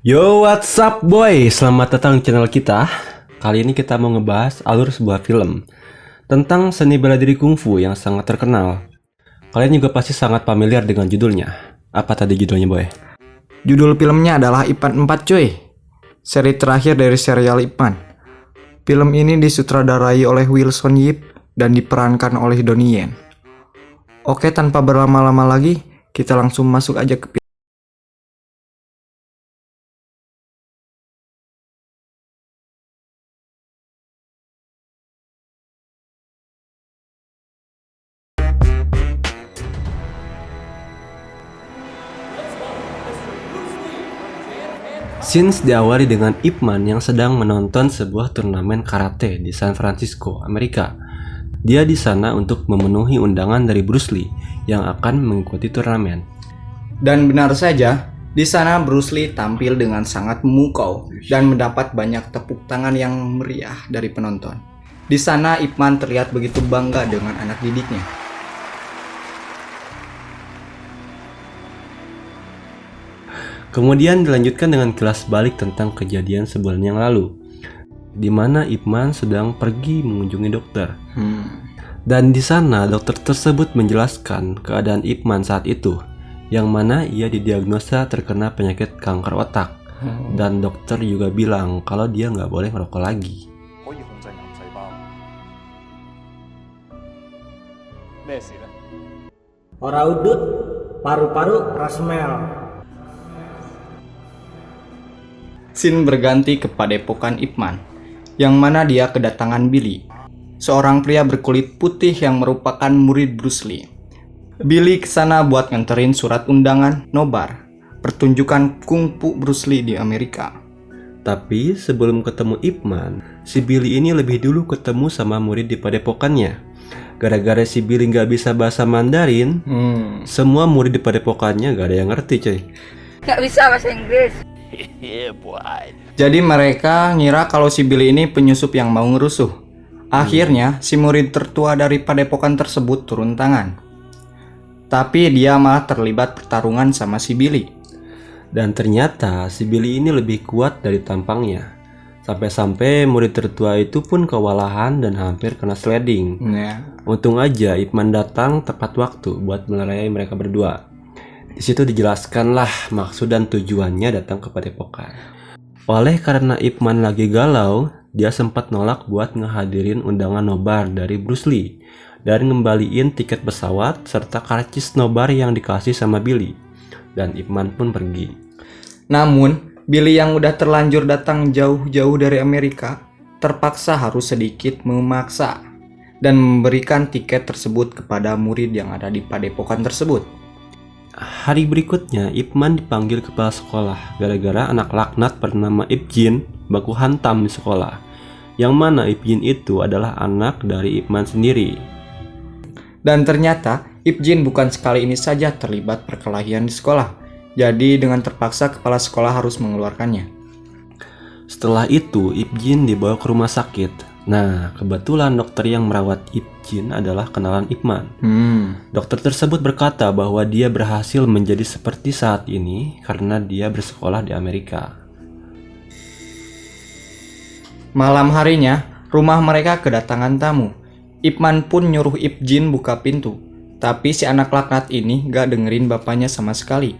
Yo, what's up boy? Selamat datang di channel kita. Kali ini kita mau ngebahas alur sebuah film tentang seni bela diri kungfu yang sangat terkenal. Kalian juga pasti sangat familiar dengan judulnya. Apa tadi judulnya boy? Judul filmnya adalah Ip Man 4 cuy. Seri terakhir dari serial Ip Man. Film ini disutradarai oleh Wilson Yip dan diperankan oleh Donnie Yen. Oke, tanpa berlama-lama lagi, kita langsung masuk aja ke film. Scenes diawali dengan Ip Man yang sedang menonton sebuah turnamen karate di San Francisco, Amerika. Dia di sana untuk memenuhi undangan dari Bruce Lee yang akan mengikuti turnamen. Dan benar saja, di sana Bruce Lee tampil dengan sangat memukau dan mendapat banyak tepuk tangan yang meriah dari penonton. Di sana Ip Man terlihat begitu bangga dengan anak didiknya. Kemudian dilanjutkan dengan kilas balik tentang kejadian sebulan yang lalu, di mana Ip Man sedang pergi mengunjungi dokter. Dan di sana dokter tersebut menjelaskan keadaan Ip Man saat itu, yang mana ia didiagnosa terkena penyakit kanker otak. Dan dokter juga bilang kalau dia nggak boleh merokok lagi. 可以控制癌細胞。咩事呢？ Ora udut, paru-paru rasmel. Scene berganti ke padepokan Ip Man, yang mana dia kedatangan Billy, seorang pria berkulit putih yang merupakan murid Bruce Lee. Billy kesana buat nganterin surat undangan nobar, pertunjukan kungfu Bruce Lee di Amerika. Tapi sebelum ketemu Ip Man, si Billy ini lebih dulu ketemu sama murid di padepokannya. Gara-gara si Billy nggak bisa bahasa Mandarin, semua murid di padepokannya gak ada yang ngerti cuy. Nggak bisa bahasa Inggris. Jadi mereka ngira kalau si Billy ini penyusup yang mau ngerusuh. Akhirnya si murid tertua dari padepokan tersebut turun tangan. Tapi dia malah terlibat pertarungan sama si Billy. Dan ternyata si Billy ini lebih kuat dari tampangnya. Sampai-sampai murid tertua itu pun kewalahan dan hampir kena sliding. Untung aja Ip Man datang tepat waktu buat melerai mereka berdua. Di situ dijelaskanlah maksud dan tujuannya datang ke padepokan. Oleh karena Ip Man lagi galau, dia sempat nolak buat ngehadirin undangan nobar dari Bruce Lee dan ngembaliin tiket pesawat serta karcis nobar yang dikasih sama Billy. Dan Ip Man pun pergi. Namun, Billy yang udah terlanjur datang jauh-jauh dari Amerika, terpaksa harus sedikit memaksa dan memberikan tiket tersebut kepada murid yang ada di padepokan tersebut. Hari berikutnya, Ip Man dipanggil kepala sekolah gara-gara anak laknat bernama Ip Jin baku hantam di sekolah. Yang mana Ip Jin itu adalah anak dari Ip Man sendiri. Dan ternyata, Ip Jin bukan sekali ini saja terlibat perkelahian di sekolah. Jadi dengan terpaksa kepala sekolah harus mengeluarkannya. Setelah itu, Ip Jin dibawa ke rumah sakit. Nah, kebetulan dokter yang merawat Ip Jin adalah kenalan Ip Man. Dokter tersebut berkata bahwa dia berhasil menjadi seperti saat ini karena dia bersekolah di Amerika. Malam harinya, rumah mereka kedatangan tamu. Ip Man pun nyuruh Ip Jin buka pintu. Tapi si anak laknat ini gak dengerin bapaknya sama sekali.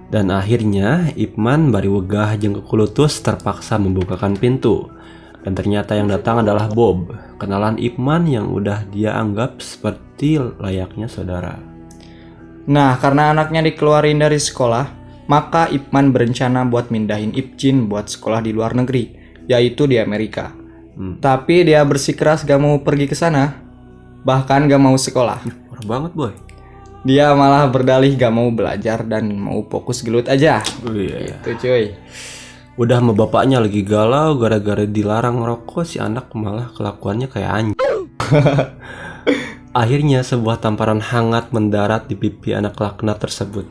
Dan akhirnya Ip Man bari wegah jeung kekulutus terpaksa membukakan pintu. Dan ternyata yang datang adalah Bob, kenalan Ip Man yang udah dia anggap seperti layaknya saudara. Nah, karena anaknya dikeluarin dari sekolah, maka Ip Man berencana buat mindahin Ip Jin buat sekolah di luar negeri, yaitu di Amerika. Tapi dia bersikeras gak mau pergi ke sana, bahkan gak mau sekolah. Parah banget boy. Dia malah berdalih gak mau belajar dan mau fokus gelut aja. Iya. Itu cuy. Udah sama bapaknya lagi galau gara-gara dilarang ngerokok, si anak malah kelakuannya kayak anjing. Akhirnya sebuah tamparan hangat mendarat di pipi anak laknat tersebut.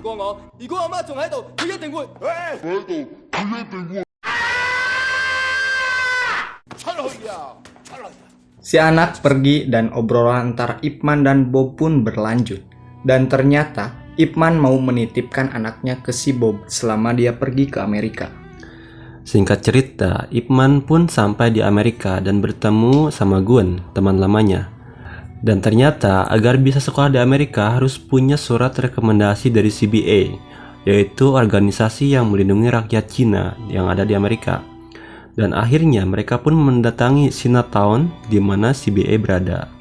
Si anak pergi dan obrolan antara Ip Man dan Bob pun berlanjut. Dan ternyata Ip Man mau menitipkan anaknya ke si Bob selama dia pergi ke Amerika. Singkat cerita, Ip Man pun sampai di Amerika dan bertemu sama Gun, teman lamanya. Dan ternyata agar bisa sekolah di Amerika harus punya surat rekomendasi dari CBA, yaitu organisasi yang melindungi rakyat Cina yang ada di Amerika. Dan akhirnya mereka pun mendatangi Chinatown di mana CBA berada.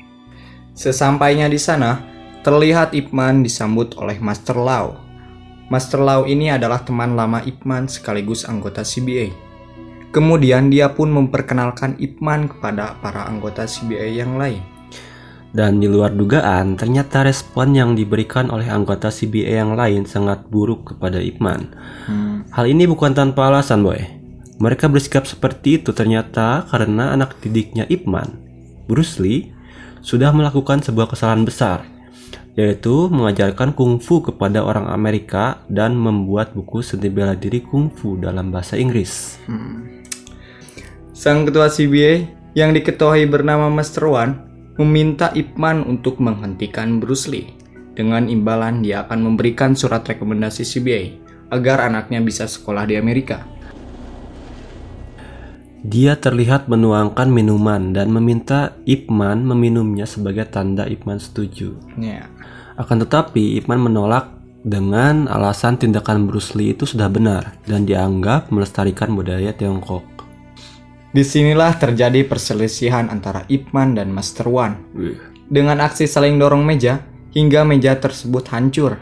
Sesampainya di sana, terlihat Ip Man disambut oleh Master Lau. Master Lau ini adalah teman lama Ip Man sekaligus anggota CBA. Kemudian dia pun memperkenalkan Ip Man kepada para anggota CBA yang lain. Dan di luar dugaan, ternyata respon yang diberikan oleh anggota CBA yang lain sangat buruk kepada Ip Man. Hal ini bukan tanpa alasan, boy. Mereka bersikap seperti itu ternyata karena anak didiknya Ip Man, Bruce Lee, sudah melakukan sebuah kesalahan besar, yaitu mengajarkan kungfu kepada orang Amerika dan membuat buku seni bela diri kungfu dalam bahasa Inggris. Sang ketua CBA yang diketuai bernama Master Wan meminta Ip Man untuk menghentikan Bruce Lee. Dengan imbalan dia akan memberikan surat rekomendasi CBA agar anaknya bisa sekolah di Amerika. Dia terlihat menuangkan minuman dan meminta Ip Man meminumnya sebagai tanda Ip Man setuju. Akan tetapi Ip Man menolak dengan alasan tindakan Bruce Lee itu sudah benar dan dianggap melestarikan budaya Tiongkok. Disinilah terjadi perselisihan antara Ip Man dan Master Wan. Dengan aksi saling dorong meja hingga meja tersebut hancur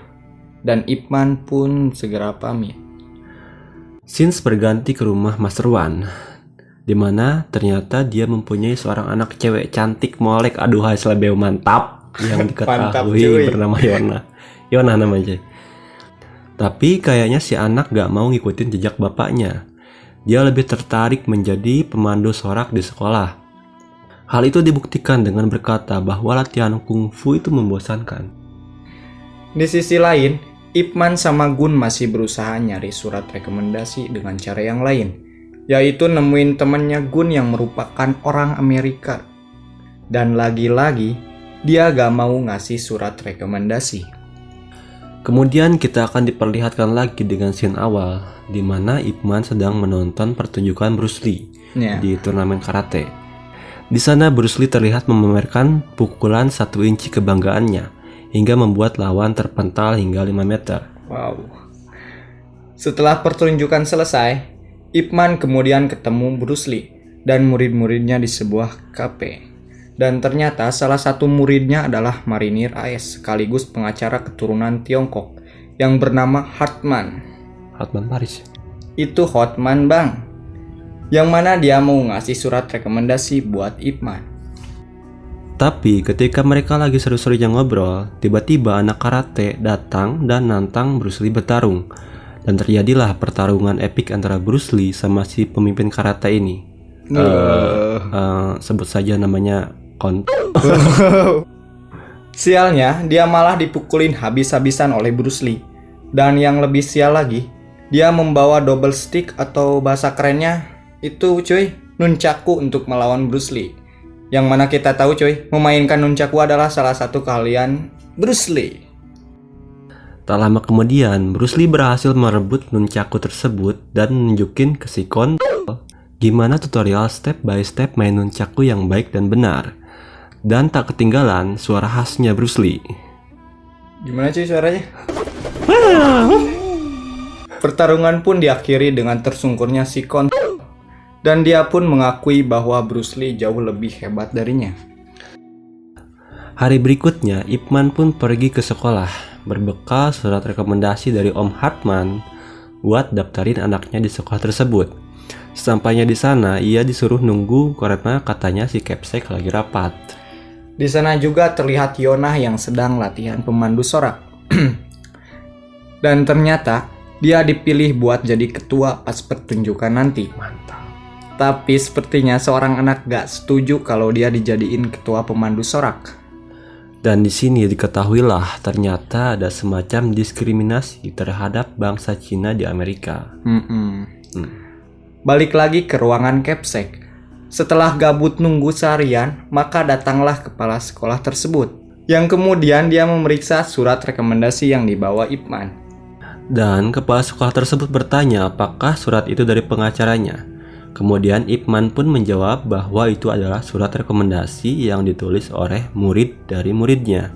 dan Ip Man pun segera pamit. Sins berganti ke rumah Master Wan, di mana ternyata dia mempunyai seorang anak cewek cantik molek, aduhai selebeu mantap, yang diketahui bernama Yona. Yona namanya. Tapi kayaknya si anak gak mau ngikutin jejak bapaknya. Dia lebih tertarik menjadi pemandu sorak di sekolah. Hal itu dibuktikan dengan berkata bahwa latihan kungfu itu membosankan. Di sisi lain, Ip Man sama Gun masih berusaha nyari surat rekomendasi dengan cara yang lain, yaitu nemuin temannya Gun yang merupakan orang Amerika. Dan lagi-lagi, dia gak mau ngasih surat rekomendasi. Kemudian kita akan diperlihatkan lagi dengan scene awal, di mana Ip Man sedang menonton pertunjukan Bruce Lee di turnamen karate. Di sana Bruce Lee terlihat memamerkan pukulan 1 inci kebanggaannya, hingga membuat lawan terpental hingga 5 meter. Wow. Setelah pertunjukan selesai, Ip Man kemudian ketemu Bruce Lee dan murid-muridnya di sebuah kafe. Dan ternyata salah satu muridnya adalah marinir AS sekaligus pengacara keturunan Tiongkok yang bernama Hartman. Hartman Paris. Itu Hotman bang. Yang mana dia mau ngasih surat rekomendasi buat Ip Man. Tapi ketika mereka lagi seru-serunya ngobrol, tiba-tiba anak karate datang dan nantang Bruce Lee bertarung. Dan terjadilah pertarungan epik antara Bruce Lee sama si pemimpin karate ini. Sebut saja namanya Sialnya, dia malah dipukulin habis-habisan oleh Bruce Lee. Dan yang lebih sial lagi, dia membawa double stick atau bahasa kerennya itu cuy, nunchaku untuk melawan Bruce Lee. Yang mana kita tahu cuy, memainkan nunchaku adalah salah satu keahlian Bruce Lee. Tak lama kemudian, Bruce Lee berhasil merebut nunchaku tersebut dan nunjukin ke si gimana tutorial step by step main nunchaku yang baik dan benar. Dan tak ketinggalan suara khasnya Bruce Lee. Gimana cuy suaranya? Pertarungan pun diakhiri dengan tersungkurnya si dan dia pun mengakui bahwa Bruce Lee jauh lebih hebat darinya. Hari berikutnya, Ip Man pun pergi ke sekolah berbekal surat rekomendasi dari Om Hartman buat daftarin anaknya di sekolah tersebut. Sesampainya di sana, ia disuruh nunggu karena katanya si Capsek lagi rapat. Di sana juga terlihat Yona yang sedang latihan pemandu sorak. Dan ternyata dia dipilih buat jadi ketua pas pertunjukan nanti. Mantap. Tapi sepertinya seorang anak gak setuju kalau dia dijadiin ketua pemandu sorak. Dan di sini diketahuilah ternyata ada semacam diskriminasi terhadap bangsa Cina di Amerika. Balik lagi ke ruangan Capsek. Setelah gabut nunggu seharian, maka datanglah kepala sekolah tersebut. Yang kemudian dia memeriksa surat rekomendasi yang dibawa Ip Man. Dan kepala sekolah tersebut bertanya apakah surat itu dari pengacaranya. Kemudian Ip Man pun menjawab bahwa itu adalah surat rekomendasi yang ditulis oleh murid dari muridnya.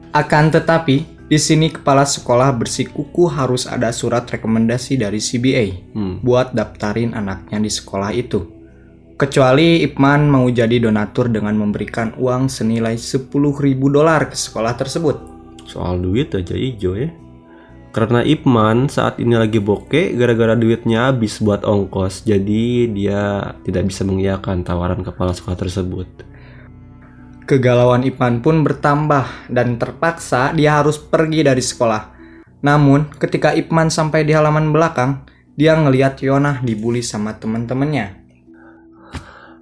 Akan tetapi, di sini kepala sekolah bersikukuh harus ada surat rekomendasi dari CBA buat daftarin anaknya di sekolah itu. Kecuali Ip Man mau jadi donatur dengan memberikan uang senilai $10.000 ke sekolah tersebut. Soal duit aja ijo ya. Karena Ip Man saat ini lagi bokeh gara-gara duitnya habis buat ongkos, jadi dia tidak bisa mengiyakan tawaran kepala sekolah tersebut. Kegalauan Ip Man pun bertambah dan terpaksa dia harus pergi dari sekolah. Namun ketika Ip Man sampai di halaman belakang, dia ngelihat Yonah dibully sama teman-temannya.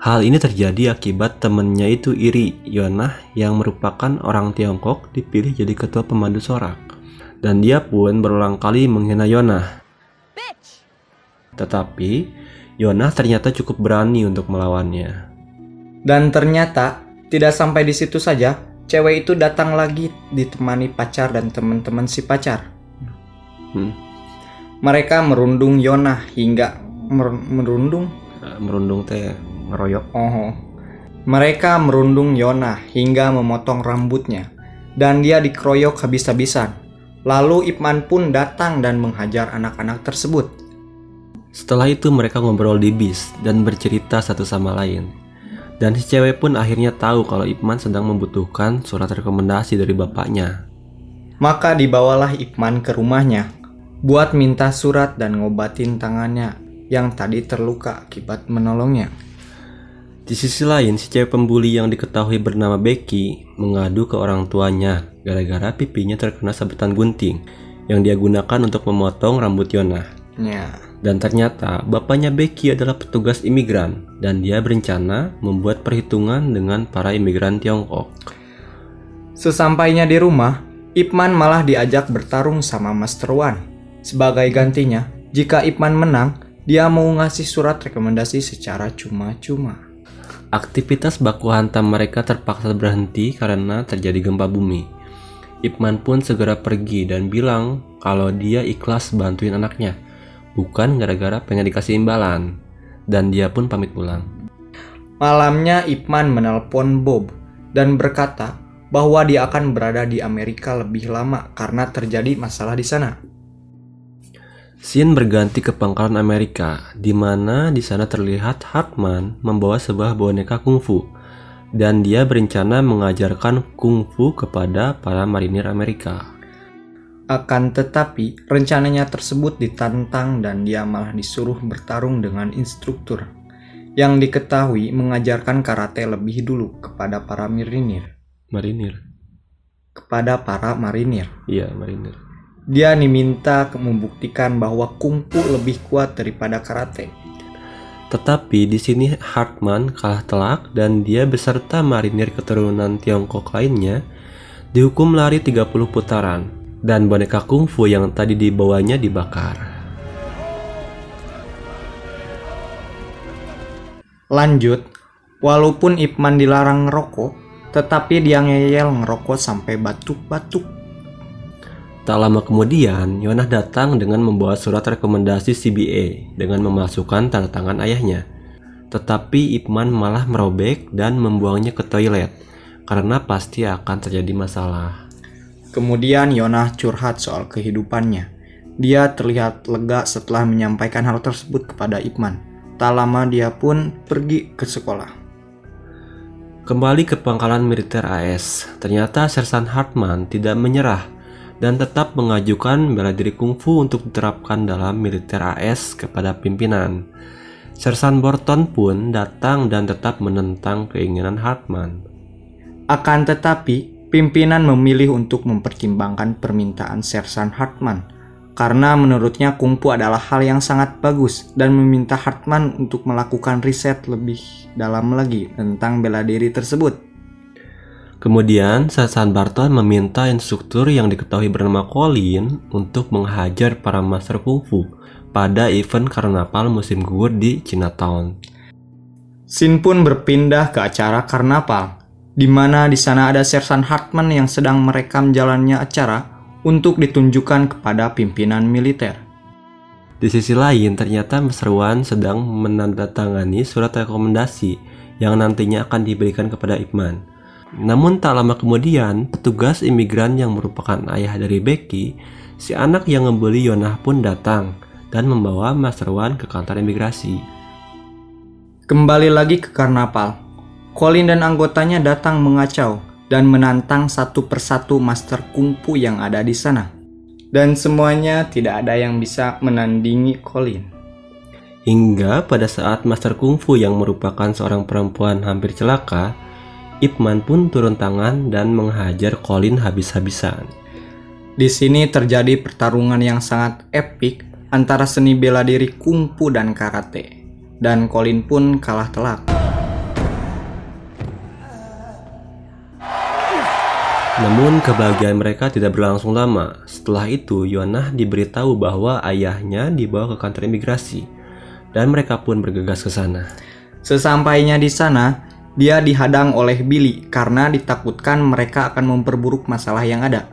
Hal ini terjadi akibat temannya itu iri. Yonah yang merupakan orang Tiongkok dipilih jadi ketua pemandu sorak. Dan dia pun berulang kali menghina Yonah. Tetapi Yonah ternyata cukup berani untuk melawannya. Dan ternyata tidak sampai di situ saja, cewek itu datang lagi ditemani pacar dan teman-teman si pacar. Mereka merundung Yonah hingga merundung teh ngeroyok. Mereka merundung Yonah hingga memotong rambutnya dan dia dikeroyok habis-habisan. Lalu Ip Man pun datang dan menghajar anak-anak tersebut. Setelah itu mereka ngobrol di bis dan bercerita satu sama lain. Dan si cewek pun akhirnya tahu kalau Ip Man sedang membutuhkan surat rekomendasi dari bapaknya. Maka dibawalah Ip Man ke rumahnya buat minta surat dan ngobatin tangannya yang tadi terluka akibat menolongnya. Di sisi lain, si cewek pembuli yang diketahui bernama Becky mengadu ke orang tuanya gara-gara pipinya terkena sabetan gunting yang dia gunakan untuk memotong rambut Yonah. Dan ternyata bapaknya Becky adalah petugas imigran dan dia berencana membuat perhitungan dengan para imigran Tiongkok. Sesampainya di rumah, Ip Man malah diajak bertarung sama Master Wan. Sebagai gantinya, jika Ip Man menang, dia mau ngasih surat rekomendasi secara cuma-cuma. Aktivitas baku hantam mereka terpaksa berhenti karena terjadi gempa bumi. Ip Man pun segera pergi dan bilang kalau dia ikhlas bantuin anaknya, bukan gara-gara pengen dikasih imbalan. Dan dia pun pamit pulang. Malamnya Ip Man menelpon Bob dan berkata bahwa dia akan berada di Amerika lebih lama karena terjadi masalah di sana. Scene berganti ke pangkalan Amerika, di mana di sana terlihat Hartman membawa sebuah boneka kungfu, dan dia berencana mengajarkan kungfu kepada para marinir Amerika. Akan tetapi, rencananya tersebut ditantang dan dia malah disuruh bertarung dengan instruktur yang diketahui mengajarkan karate lebih dulu kepada para marinir. Kepada para marinir. Iya, marinir. Dia diminta membuktikan bahwa kungfu lebih kuat daripada karate. Tetapi di sini Hartman kalah telak dan dia beserta marinir keturunan Tiongkok lainnya dihukum lari 30 putaran dan boneka kungfu yang tadi dibawanya dibakar. Lanjut, walaupun Ip Man dilarang ngerokok, tetapi dia ngeyel ngerokok sampai batuk-batuk. Tak lama kemudian, Yonah datang dengan membawa surat rekomendasi CBA dengan memasukkan tanda tangan ayahnya. Tetapi Ip Man malah merobek dan membuangnya ke toilet, karena pasti akan terjadi masalah. Kemudian Yonah curhat soal kehidupannya. Dia terlihat lega setelah menyampaikan hal tersebut kepada Ip Man. Tak lama dia pun pergi ke sekolah. Kembali ke pangkalan militer AS, ternyata Sersan Hartman tidak menyerah dan tetap mengajukan bela diri kungfu untuk diterapkan dalam militer AS kepada pimpinan. Sersan Borton pun datang dan tetap menentang keinginan Hartman. Akan tetapi, pimpinan memilih untuk mempertimbangkan permintaan Sersan Hartman karena menurutnya kungfu adalah hal yang sangat bagus dan meminta Hartman untuk melakukan riset lebih dalam lagi tentang bela diri tersebut. Kemudian, Sersan Barton meminta instruktur yang diketahui bernama Colin untuk menghajar para master kungfu pada event karnaval musim gugur di Chinatown. Scene pun berpindah ke acara karnaval, di mana di sana ada Sersan Hartman yang sedang merekam jalannya acara untuk ditunjukkan kepada pimpinan militer. Di sisi lain, ternyata Mr. Wan sedang menandatangani surat rekomendasi yang nantinya akan diberikan kepada Ip Man. Namun tak lama kemudian, petugas imigran yang merupakan ayah dari Becky, si anak yang membuli Yonah pun datang dan membawa Mr. Wan ke kantor imigrasi. Kembali lagi ke karnaval, Colin dan anggotanya datang mengacau dan menantang satu persatu master kungfu yang ada di sana. Dan semuanya tidak ada yang bisa menandingi Colin. Hingga pada saat master kungfu yang merupakan seorang perempuan hampir celaka, Ip Man pun turun tangan dan menghajar Colin habis-habisan. Di sini terjadi pertarungan yang sangat epik antara seni bela diri kungfu dan karate. Dan Colin pun kalah telak. Namun kebahagiaan mereka tidak berlangsung lama. Setelah itu, Yonah diberitahu bahwa ayahnya dibawa ke kantor imigrasi. Dan mereka pun bergegas ke sana. Sesampainya di sana, dia dihadang oleh Billy karena ditakutkan mereka akan memperburuk masalah yang ada.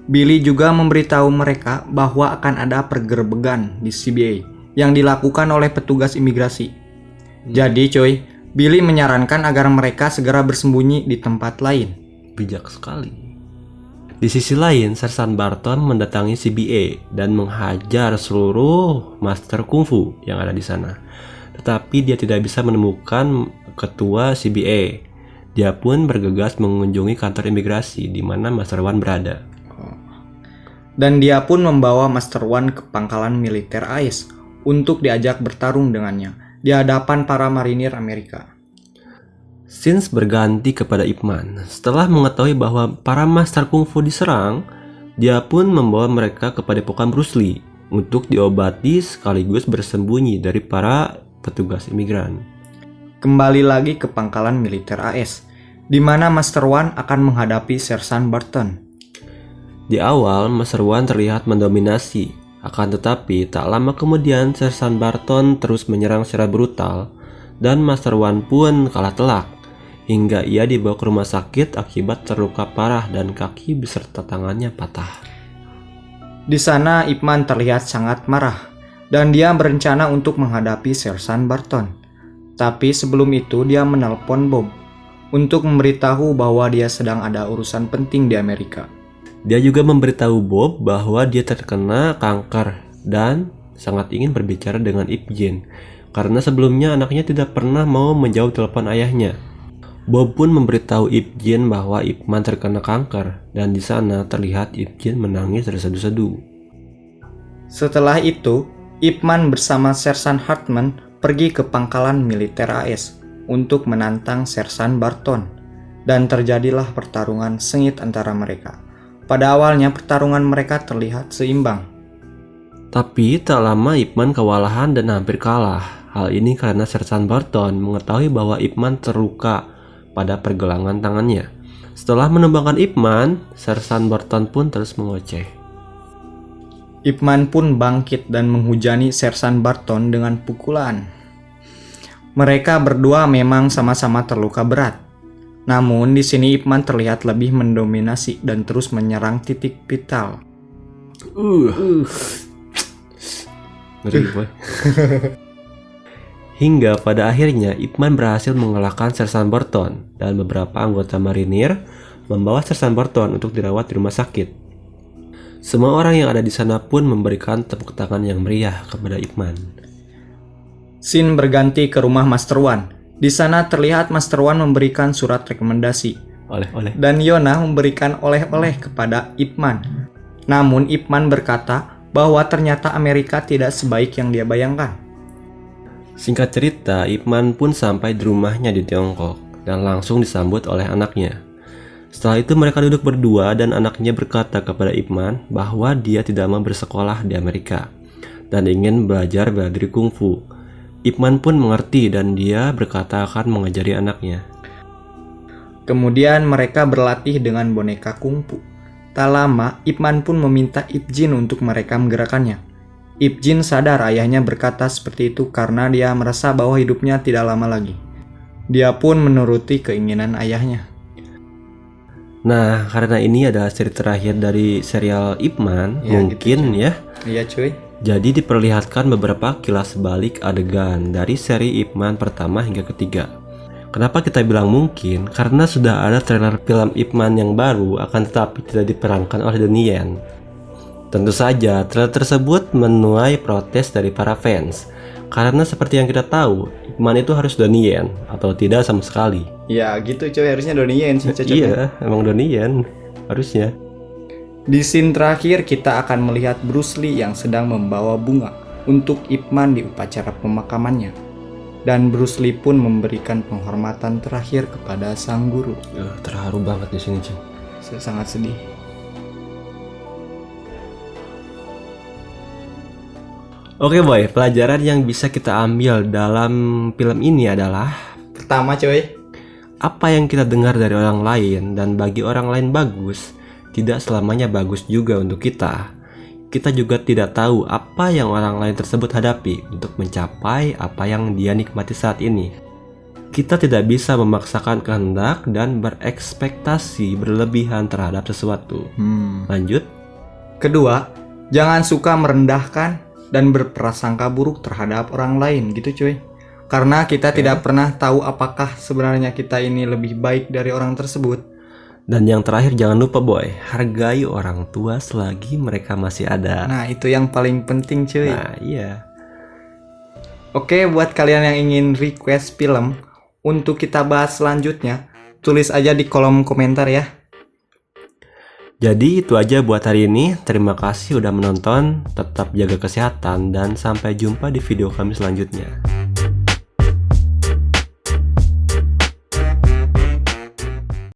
Billy juga memberitahu mereka bahwa akan ada penggerbegan di CBA yang dilakukan oleh petugas imigrasi. Jadi coy, Billy menyarankan agar mereka segera bersembunyi di tempat lain. Bijak sekali. Di sisi lain, Sersan Barton mendatangi CBA dan menghajar seluruh master kungfu yang ada di sana. Tetapi dia tidak bisa menemukan ketua CBA. Dia pun bergegas mengunjungi kantor imigrasi di mana Master Wan berada. Dan dia pun membawa Master Wan ke pangkalan militer AIS untuk diajak bertarung dengannya di hadapan para marinir Amerika. Scenes berganti kepada Ip Man. Setelah mengetahui bahwa para master kungfu diserang, dia pun membawa mereka ke padepokan Bruce Lee untuk diobati sekaligus bersembunyi dari para petugas imigran. Kembali lagi ke pangkalan militer AS, di mana Master Wan akan menghadapi Sersan Barton. Di awal, Master Wan terlihat mendominasi, akan tetapi tak lama kemudian Sersan Barton terus menyerang secara brutal dan Master Wan pun kalah telak. Hingga ia dibawa ke rumah sakit akibat terluka parah dan kaki beserta tangannya patah. Di sana Ip Man terlihat sangat marah dan dia berencana untuk menghadapi Sersan Barton. Tapi sebelum itu dia menelpon Bob untuk memberitahu bahwa dia sedang ada urusan penting di Amerika. Dia juga memberitahu Bob bahwa dia terkena kanker dan sangat ingin berbicara dengan Ip Jin karena sebelumnya anaknya tidak pernah mau menjawab telepon ayahnya. Bob pun memberitahu Ip Jin bahwa Ip Man terkena kanker dan di sana terlihat Ip Jin menangis terseduh-seduh. Setelah itu, Ip Man bersama Sersan Hartman pergi ke pangkalan militer AS untuk menantang Sersan Barton dan terjadilah pertarungan sengit antara mereka. Pada awalnya pertarungan mereka terlihat seimbang. Tapi tak lama Ip Man kewalahan dan hampir kalah. Hal ini karena Sersan Barton mengetahui bahwa Ip Man terluka pada pergelangan tangannya. Setelah menumbangkan Ip Man, Sersan Barton pun terus mengoceh. Ip Man pun bangkit dan menghujani Sersan Barton dengan pukulan. Mereka berdua memang sama-sama terluka berat. Namun di sini Ip Man terlihat lebih mendominasi dan terus menyerang titik vital. Ngeri boy. Hingga pada akhirnya Ip Man berhasil mengalahkan Sersan Barton dan beberapa anggota marinir membawa Sersan Barton untuk dirawat di rumah sakit. Semua orang yang ada di sana pun memberikan tepuk tangan yang meriah kepada Ip Man. Scene berganti ke rumah Master Wan. Di sana terlihat Master Wan memberikan surat rekomendasi. Oleh-oleh. Dan Yonah memberikan oleh-oleh kepada Ip Man. Namun Ip Man berkata bahwa ternyata Amerika tidak sebaik yang dia bayangkan. Singkat cerita, Ip Man pun sampai di rumahnya di Tiongkok dan langsung disambut oleh anaknya. Setelah itu mereka duduk berdua dan anaknya berkata kepada Ip Man bahwa dia tidak mau bersekolah di Amerika dan ingin belajar bela diri kungfu. Ip Man pun mengerti dan dia berkata akan mengajari anaknya. Kemudian mereka berlatih dengan boneka kungfu. Tak lama, Ip Man pun meminta Ip Jin untuk merekam gerakannya. Ip Jin sadar ayahnya berkata seperti itu karena dia merasa bahwa hidupnya tidak lama lagi. Dia pun menuruti keinginan ayahnya. Nah, karena ini adalah seri terakhir dari serial Ip Man, Ya, mungkin gitu, ya. Iya cuy. Jadi diperlihatkan beberapa kilas balik adegan dari seri Ip Man pertama hingga ketiga. Kenapa kita bilang mungkin? Karena sudah ada trailer film Ip Man yang baru, akan tetapi tidak diperankan oleh Donnie Yen. Tentu saja, trailer tersebut menuai protes dari para fans. Karena seperti yang kita tahu, Ip Man itu harus Donnie Yen, atau tidak sama sekali. Ya gitu cuy, harusnya Donnie Yen sih cocoknya. Iya, emang Donnie Yen, harusnya. Di scene terakhir kita akan melihat Bruce Lee yang sedang membawa bunga untuk Ip Man di upacara pemakamannya. Dan Bruce Lee pun memberikan penghormatan terakhir kepada sang guru. Terharu banget di sini, Cing. Saya sangat sedih. Oke boy, pelajaran yang bisa kita ambil dalam film ini adalah Pertama cuy, apa yang kita dengar dari orang lain dan bagi orang lain bagus, tidak selamanya bagus juga untuk kita. Kita juga tidak tahu apa yang orang lain tersebut hadapi untuk mencapai apa yang dia nikmati saat ini. Kita tidak bisa memaksakan kehendak dan berekspektasi berlebihan terhadap sesuatu. Lanjut. Kedua, jangan suka merendahkan dan berprasangka buruk terhadap orang lain gitu cuy. Karena kita tidak pernah tahu apakah sebenarnya kita ini lebih baik dari orang tersebut. Dan yang terakhir, jangan lupa boy, hargai orang tua selagi mereka masih ada. Nah itu yang paling penting cuy. Nah iya. Oke, buat kalian yang ingin request film untuk kita bahas selanjutnya, tulis aja di kolom komentar ya. Jadi itu aja buat hari ini. Terima kasih udah menonton. Tetap jaga kesehatan dan sampai jumpa di video kami selanjutnya.